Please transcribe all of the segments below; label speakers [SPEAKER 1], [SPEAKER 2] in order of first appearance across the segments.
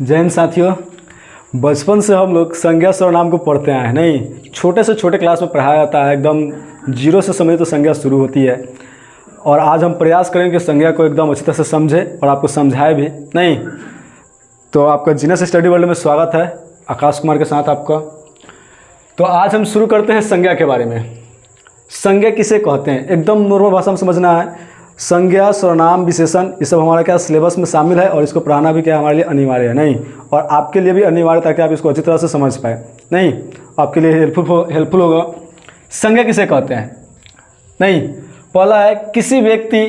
[SPEAKER 1] जय हिंद साथियों। बचपन से हम लोग संज्ञा सर्वनाम को पढ़ते आए हैं। नहीं, छोटे से छोटे क्लास में पढ़ाया जाता है, एकदम जीरो से समझे तो संज्ञा शुरू होती है। और आज हम प्रयास करेंगे कि संज्ञा को एकदम अच्छी तरह से समझे और आपको समझाए भी। नहीं तो आपका जीनियस स्टडी वर्ल्ड में स्वागत है, आकाश कुमार के साथ आपका। तो आज हम शुरू करते हैं संज्ञा के बारे में। संज्ञा किसे कहते हैं, एकदम नॉर्मल भाषा में समझना है। संज्ञा, सर्वनाम, विशेषण, ये सब हमारा क्या सिलेबस में शामिल है और इसको पढ़ाना भी क्या हमारे लिए अनिवार्य है। नहीं, और आपके लिए भी अनिवार्य, ताकि आप इसको अच्छी तरह से समझ पाए। नहीं, आपके लिए हेल्पफुल होगा। संज्ञा किसे कहते हैं? नहीं, पहला है किसी व्यक्ति,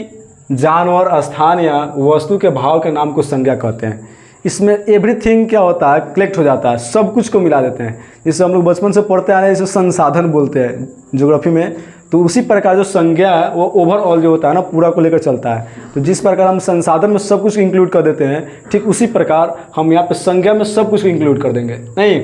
[SPEAKER 1] जानवर, स्थान या वस्तु के भाव के नाम को संज्ञा कहते हैं। इसमें एवरीथिंग क्या होता है, कलेक्ट हो जाता है, सब कुछ को मिला देते हैं। जिसे हम लोग बचपन से पढ़ते आ रहे हैं, इसे संसाधन बोलते हैं ज्योग्राफी में। तो उसी प्रकार जो संज्ञा है वो ओवरऑल जो होता है ना, पूरा को लेकर चलता है। तो जिस प्रकार हम संसाधन में सब कुछ इंक्लूड कर देते हैं, ठीक उसी प्रकार हम यहाँ पे संज्ञा में सब कुछ इंक्लूड कर देंगे। नहीं,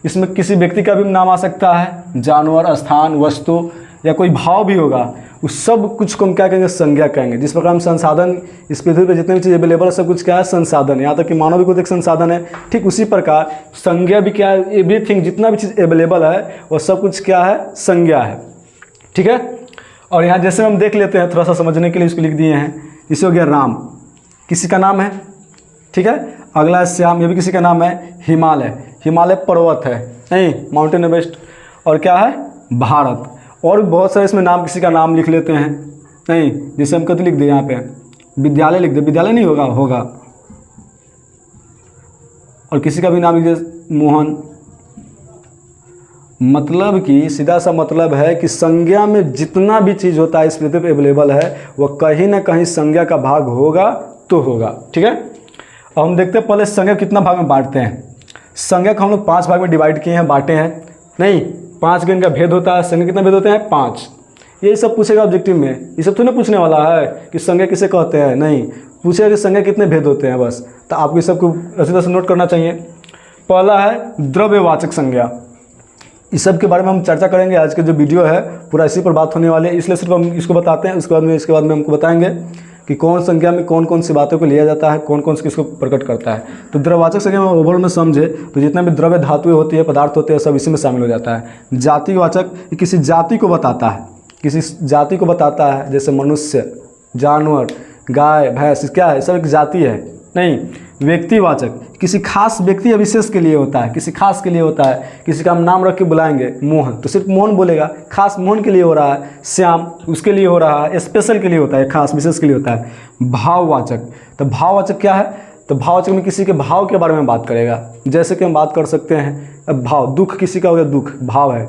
[SPEAKER 1] इसमें किसी व्यक्ति का भी नाम आ सकता है, जानवर, स्थान, वस्तु या कोई भाव भी होगा। उस सब कुछ को हम क्या कहेंगे, संज्ञा कहेंगे। जिस प्रकार हम संसाधन, इस पृथ्वी पर जितने भी चीज़ अवेलेबल है, सब कुछ क्या है, संसाधन। यहाँ तक कि मानव भी खुद एक संसाधन है। ठीक उसी प्रकार संज्ञा भी क्या है, एवरीथिंग, जितना भी चीज़ अवेलेबल है वो सब कुछ क्या है, संज्ञा है। ठीक है। और यहाँ जैसे हम देख लेते हैं, थोड़ा सा समझने के लिए इसको लिख दिए हैं। जैसे हो गया राम, किसी का नाम है। ठीक है। अगला है श्याम, ये भी किसी का नाम है। हिमालय, हिमालय पर्वत है, नहीं, माउंटेन एवरेस्ट। और क्या है, भारत। और बहुत सारे इसमें नाम, किसी का नाम लिख लेते हैं। नहीं, जैसे हम कभी लिख दिए यहाँ पे विद्यालय, लिख दे, विद्यालय नहीं होगा, होगा। और किसी का भी नाम लिख दे, मोहन। मतलब कि सीधा सा मतलब है कि संज्ञा में जितना भी चीज़ होता है इस पृथ्वी पे अवेलेबल है, वह कहीं ना कहीं संज्ञा का भाग होगा तो होगा। ठीक है। अब हम देखते हैं पहले संज्ञा कितना भाग में बांटते हैं। संज्ञा को हम लोग 5 भाग में डिवाइड किए हैं, बांटे हैं। नहीं, 5 का इनका भेद होता है। संज्ञा कितना भेद होते हैं, 5। यही सब पूछेगा ऑब्जेक्टिव में। ये सब तो नहीं पूछने वाला है कि संज्ञा किसे कहते हैं। नहीं, पूछेगा कि संज्ञा कितने भेद होते हैं, बस। तो आपको इस सबको अच्छी तरह से नोट करना चाहिए। पहला है द्रव्यवाचक संज्ञा। इस सब के बारे में हम चर्चा करेंगे। आज के जो वीडियो है पूरा इसी पर बात होने वाली है, इसलिए सिर्फ हम इसको बताते हैं। इसके बाद में हमको बताएंगे कि कौन संज्ञा में कौन कौन सी बातों को लिया जाता है, कौन कौन सी किसको प्रकट करता है। तो द्रव्यवाचक संज्ञा में ओवरऑल में समझे तो जितना भी द्रव्य धातुएं होती है, पदार्थ होते हैं, सब इसी में शामिल हो जाता है। जातिवाचक, किसी जाति को बताता है, किसी जाति को बताता है। जैसे मनुष्य, जानवर, गाय, भैंस, क्या है, सब एक जाति है। नहीं, व्यक्तिवाचक, किसी खास व्यक्ति या विशेष के लिए होता है, किसी खास के लिए होता है। किसी का हम नाम रख के बुलाएंगे, मोहन, तो सिर्फ मोहन बोलेगा, खास मोहन के लिए हो रहा है। श्याम, उसके लिए हो रहा है, स्पेशल के लिए होता है, खास विशेष के लिए होता है। भाववाचक, तो भाववाचक क्या है, तो भाववाचक में किसी के भाव के बारे में बात करेगा। जैसे कि हम बात कर सकते हैं, अब भाव, दुख किसी का हो गया, दुख भाव है।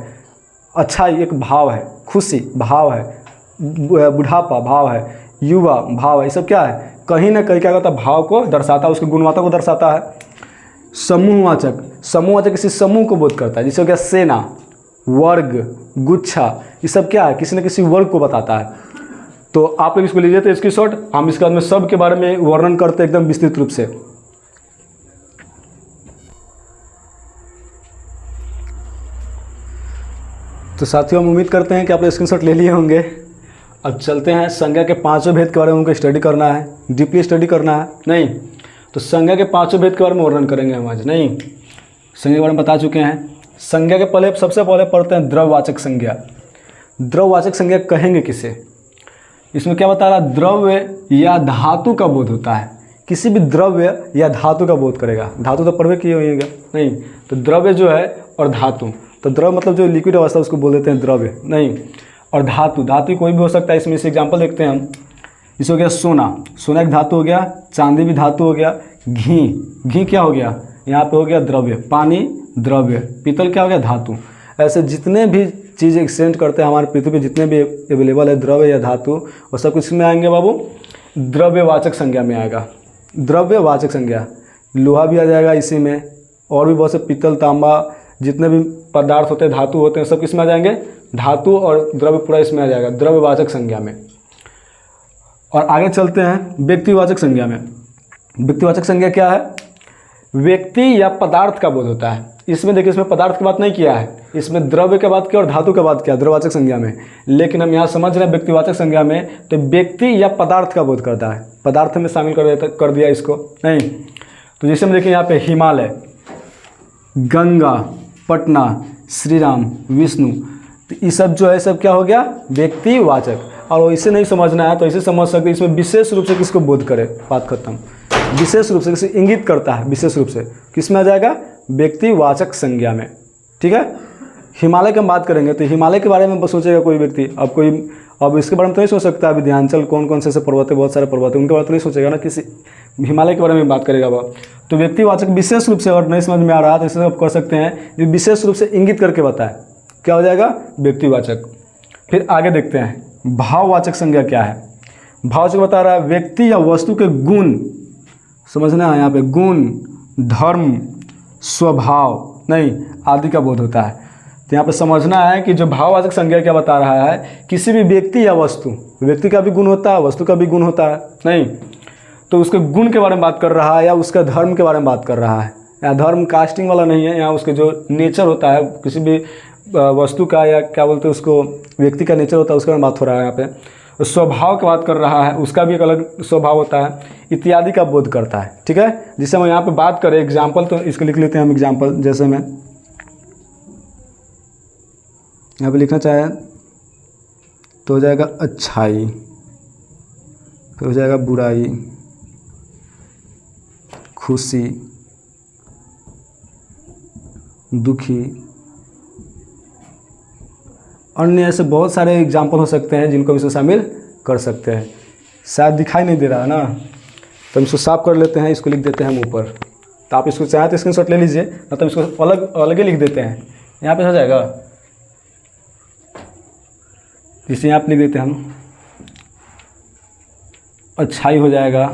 [SPEAKER 1] अच्छा, एक भाव है। खुशी भाव है। बुढ़ापा भाव है। युवा भाव है। ये सब क्या है, कहीं ना कहीं क्या करता है, भाव को दर्शाता है, उसकी गुणवत्ता को दर्शाता है। समूहवाचक, समूहवाचक किसी समूह को बोध करता है। जैसे हो गया सेना, वर्ग, गुच्छा, ये सब क्या है, किसी न किसी वर्ग को बताता है। तो आप लोग इसको लीजिए तो इसकी शॉर्ट, हम इसके बाद में सब के बारे में वर्णन करते हैं एकदम विस्तृत रूप से। तो साथियों, हम उम्मीद करते हैं कि आप लोग स्क्रीनशॉट ले लिए होंगे। अब चलते हैं संज्ञा के 5 भेद के बारे में हमको स्टडी करना है, डीपली स्टडी करना है। नहीं, तो संज्ञा के 5 भेद के बारे में वर्णन करेंगे हम आज। नहीं, संज्ञा के बारे में बता चुके हैं। संज्ञा के पहले सबसे पहले पढ़ते हैं द्रव्यवाचक संज्ञा। द्रव्यवाचक संज्ञा कहेंगे किसे, इसमें क्या बता रहा, द्रव्य या धातु का बोध होता है। किसी भी द्रव्य या धातु का बोध करेगा। धातु तो पढ़वे किए होंगे। नहीं, तो द्रव्य जो है और धातु, तो द्रव्य मतलब जो लिक्विड अवस्था उसको बोल देते हैं द्रव्य। नहीं, और धातु, धातु कोई भी हो सकता है। इसमें से एग्जांपल देखते हैं हम। इस हो गया सोना, सोना एक धातु हो गया। चांदी भी धातु हो गया। घी, घी क्या हो गया, यहाँ पे हो गया द्रव्य। पानी द्रव्य। पीतल क्या हो गया, धातु। ऐसे जितने भी चीज़ें एक्सचेंज करते हैं हमारे पृथ्वी पे, जितने भी अवेलेबल है द्रव्य या धातु, वो सब कुछ में आएंगे बाबू, द्रव्यवाचक संज्ञा में आएगा। द्रव्यवाचक संज्ञा, लोहा भी आ जाएगा इसी में, और भी बहुत से पीतल, तांबा, जितने भी पदार्थ होते हैं, धातु होते हैं, सब किस में आ जाएंगे, धातु और द्रव्य पूरा इसमें आ जाएगा, द्रव्यवाचक संज्ञा में। और आगे चलते हैं व्यक्तिवाचक संज्ञा में। व्यक्तिवाचक संज्ञा क्या है, व्यक्ति या पदार्थ का बोध होता है। इसमें देखिए, इसमें पदार्थ की बात नहीं किया है, इसमें द्रव्य की बात किया और धातु की बात किया द्रव्यवाचक संज्ञा में। लेकिन हम यहाँ समझ रहे हैं व्यक्तिवाचक संज्ञा में तो व्यक्ति या पदार्थ का बोध करता है, पदार्थ में शामिल कर दिया इसको। नहीं, तो जैसे हम देखें यहाँ पे हिमालय, गंगा, पटना, श्री राम, विष्णु, तो ये सब जो है सब क्या हो गया, व्यक्तिवाचक। और इसे नहीं समझना है तो इसे समझ सकते, इसमें विशेष रूप से किसको बोध करे, बात खत्म। विशेष रूप से किसे इंगित करता है, विशेष रूप से किस में आ जाएगा, व्यक्तिवाचक संज्ञा में। ठीक है, हिमालय की हम बात करेंगे तो हिमालय के बारे में सोचेगा कोई व्यक्ति, अब इसके बारे में तो नहीं सोच सकता, विंध्याचल कौन कौन से पर्वत है, बहुत सारे पर्वत है, उनके बारे में तो नहीं सोचेगा ना, किसी हिमालय के बारे में बात करेगा वह। तो व्यक्तिवाचक विशेष रूप से, और नहीं समझ में आ रहा तो इसे आप कर सकते हैं, जो विशेष रूप से इंगित करके बताए, क्या हो जाएगा, व्यक्तिवाचक। फिर आगे देखते हैं भाववाचक संज्ञा क्या है। भाववाचक बता रहा है व्यक्ति या वस्तु के गुण, समझना है यहाँ पे, गुण, धर्म, स्वभाव नहीं आदि का बोध होता है। तो यहाँ पे समझना है कि जो भाववाचक संज्ञा क्या बता रहा है, किसी भी व्यक्ति या वस्तु, व्यक्ति का भी गुण होता है, वस्तु का भी गुण होता है, नहीं तो उसके गुण के बारे में बात कर रहा है, या उसका धर्म के बारे में बात कर रहा है। या धर्म कास्टिंग वाला नहीं है, यहाँ उसके जो नेचर होता है किसी भी वस्तु का, या क्या बोलते हैं उसको, व्यक्ति का नेचर होता है, उसके बारे में बात हो रहा है। यहाँ पे स्वभाव की बात कर रहा है, उसका भी एक अलग स्वभाव होता है, इत्यादि का बोध करता है। ठीक है, जिससे हम यहाँ पे बात करें एग्जाम्पल, तो इसको लिख लेते हैं हम एग्जाम्पल। जैसे मैं यहाँ पे लिखना चाहें तो हो जाएगा अच्छाई, फिर हो जाएगा बुराई, खुशी, दुखी, अन्य ऐसे बहुत सारे एग्जाम्पल हो सकते हैं जिनको हम इसमें शामिल कर सकते हैं। शायद दिखाई नहीं दे रहा है ना, तो हम इसको साफ कर लेते हैं, इसको लिख देते हैं हम ऊपर। तो आप इसको चाहें तो स्क्रीनशॉट ले लीजिए, ना तो इसको अलग ही लिख देते हैं, यहाँ पे हो जाएगा। जिसे यहाँ पे लिख देते हैं हम अच्छाई, हो जाएगा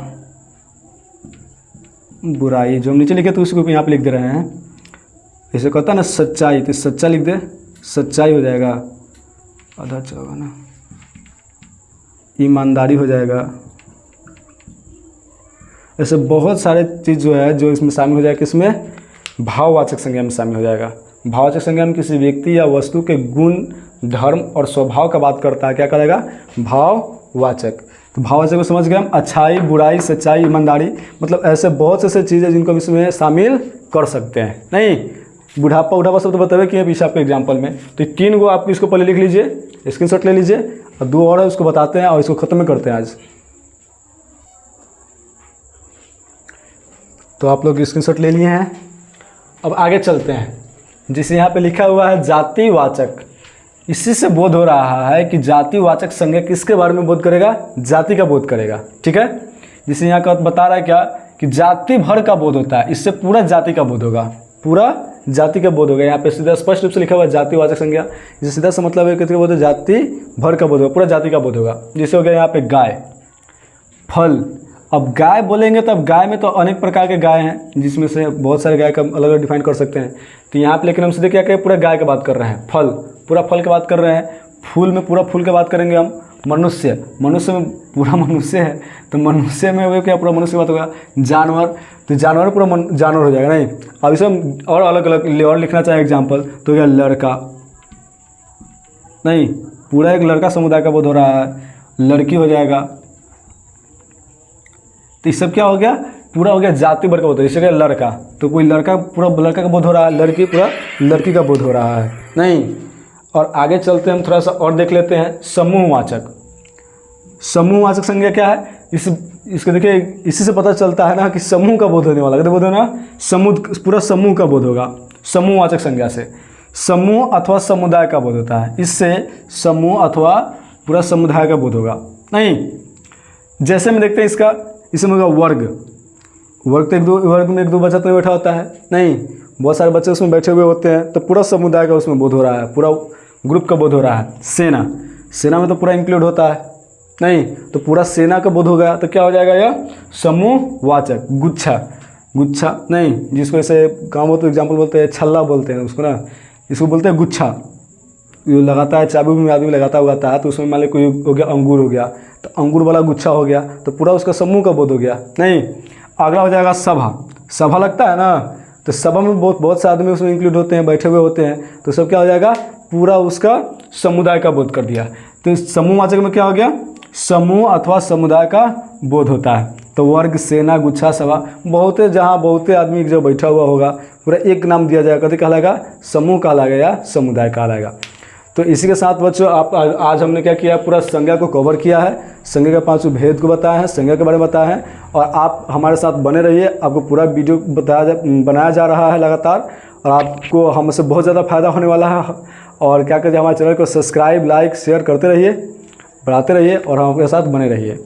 [SPEAKER 1] बुराई, जो हम नीचे लिखे तो उसको यहाँ पे लिख दे रहे हैं। जैसे कहता है ना सच्चाई, तो सच्चा लिख दे, सच्चाई हो जाएगा, आधा होगा ना, ईमानदारी हो जाएगा। ऐसे बहुत सारे चीज़ जो है जो इसमें शामिल हो जाएगा, किसमें, भाववाचक संज्ञा में शामिल हो जाएगा। भाववाचक संज्ञा में किसी व्यक्ति या वस्तु के गुण, धर्म और स्वभाव का बात करता है, क्या करेगा, भाववाचक। तो भाववाचक को समझ गए हम, अच्छाई, बुराई, सच्चाई, ईमानदारी, मतलब ऐसे बहुत से ऐसे चीज़ें जिनको हम इसमें शामिल कर सकते हैं। नहीं बुढ़ापा सब तो बतावे कि है पीछे आपके एग्जाम्पल में। तो 3 को आप इसको पहले लिख लीजिए, स्क्रीनशॉट ले लीजिए, और 2 और है उसको बताते हैं और इसको ख़त्म करते हैं आज। तो आप लोग स्क्रीनशॉट ले लिए हैं, अब आगे चलते हैं। जिसे यहाँ पे लिखा हुआ है जातिवाचक, इसी से बोध हो रहा है कि जातिवाचक संज्ञा किसके बारे में बोध करेगा, जाति का बोध करेगा। ठीक है, जिसे यहाँ का बता रहा है क्या, कि जाति भर का बोध होता है, इससे पूरा जाति का बोध होगा, पूरा जाति का बोध होगा। यहाँ पे सीधा स्पष्ट रूप से लिखा हुआ है जातिवाचक संज्ञा, जिससे सीधा सा मतलब है कि बोध जाति भर का बोध होगा, पूरा जाति का बोध होगा। जैसे हो गया यहाँ पे गाय, फल। अब गाय बोलेंगे तो अब गाय में तो अनेक प्रकार के गाय हैं, जिसमें से बहुत सारे गाय का अलग अलग डिफाइन कर सकते हैं। तो यहाँ पे लेकिन हम सीधे क्या कहें, पूरा गाय की बात कर रहे हैं। फल, पूरा फल की बात कर रहे हैं। फूल में पूरा फूल की बात करेंगे हम। मनुष्य में पूरा मनुष्य है, तो मनुष्य में वो क्या, पूरा मनुष्य की बात होगा। जानवर, तो जानवर पूरा जानवर हो जाएगा। नहीं, अब इसे हम और अलग अलग और लिखना चाहें एग्जाम्पल, तो क्या, लड़का, नहीं पूरा एक लड़का समुदाय का बोध हो रहा है। लड़की हो जाएगा, तो ये सब क्या हो गया, पूरा हो गया जाति भर का बोध। जैसे क्या, लड़का, तो कोई लड़का पूरा लड़का का बोध हो रहा है, लड़की पूरा लड़की का बोध हो रहा है। नहीं, और आगे चलते हम थोड़ा सा और देख लेते हैं समूहवाचक। समूहवाचक संज्ञा क्या है, इसके देखिए, इसी से पता चलता है ना कि समूह का बोध होने वाला है। बोध होना, समूह, पूरा समूह का बोध होगा समूहवाचक संज्ञा से। समूह अथवा समुदाय का बोध होता है, इससे समूह अथवा पूरा समुदाय का बोध होगा। नहीं, जैसे में देखते हैं इसका, इसमें होगा वर्ग। वर्ग तो वर्ग में 1-2 बच्चा तो बैठा होता है, नहीं बहुत सारे बच्चे उसमें बैठे हुए होते हैं, तो पूरा समुदाय का उसमें बोध हो रहा है, पूरा ग्रुप का बोध हो रहा है। सेना में तो पूरा इंक्लूड होता है, नहीं तो पूरा सेना का बोध हो गया, तो क्या हो जाएगा यह समूहवाचक। गुच्छा नहीं, जिसको ऐसे गाँव में तो एग्जाम्पल बोलते हैं, छल्ला बोलते हैं उसको ना, इसको बोलते हैं गुच्छा। जो लगाता है, चाबी में आदमी लगाता हुआ है, तो उसमें मान लो कोई हो गया अंगूर हो गया, तो अंगूर वाला गुच्छा हो गया, तो पूरा उसका समूह का बोध हो गया। नहीं, अगला हो जाएगा सभा लगता है ना, तो सभा में बहुत से आदमी उसमें इंक्लूड होते हैं, बैठे हुए होते हैं, तो सब क्या हो जाएगा, पूरा उसका समुदाय का बोध कर दिया। तो समूहवाचक में क्या हो गया, समूह अथवा समुदाय का बोध होता है। तो वर्ग, सेना, गुच्छा, सभा, बहुते जहाँ बहुते आदमी जो बैठा हुआ होगा पूरा एक नाम दिया जाएगा, कभी कहलाएगा समूह कहलाएगा या समुदाय कहलाएगा। तो इसी के साथ बच्चों आप आज हमने क्या किया, पूरा संज्ञा को कवर किया है, संज्ञा के 5 भेद को बताया है, संज्ञा के बारे में बताया है। और आप हमारे साथ बने रहिए, आपको पूरा वीडियो बनाया जा रहा है लगातार, और आपको हमसे बहुत ज़्यादा फ़ायदा होने वाला है। और क्या कहते हैं, हमारे चैनल को सब्सक्राइब, लाइक, शेयर करते रहिए, बढ़ाते रहिए और हमारे साथ बने रहिए।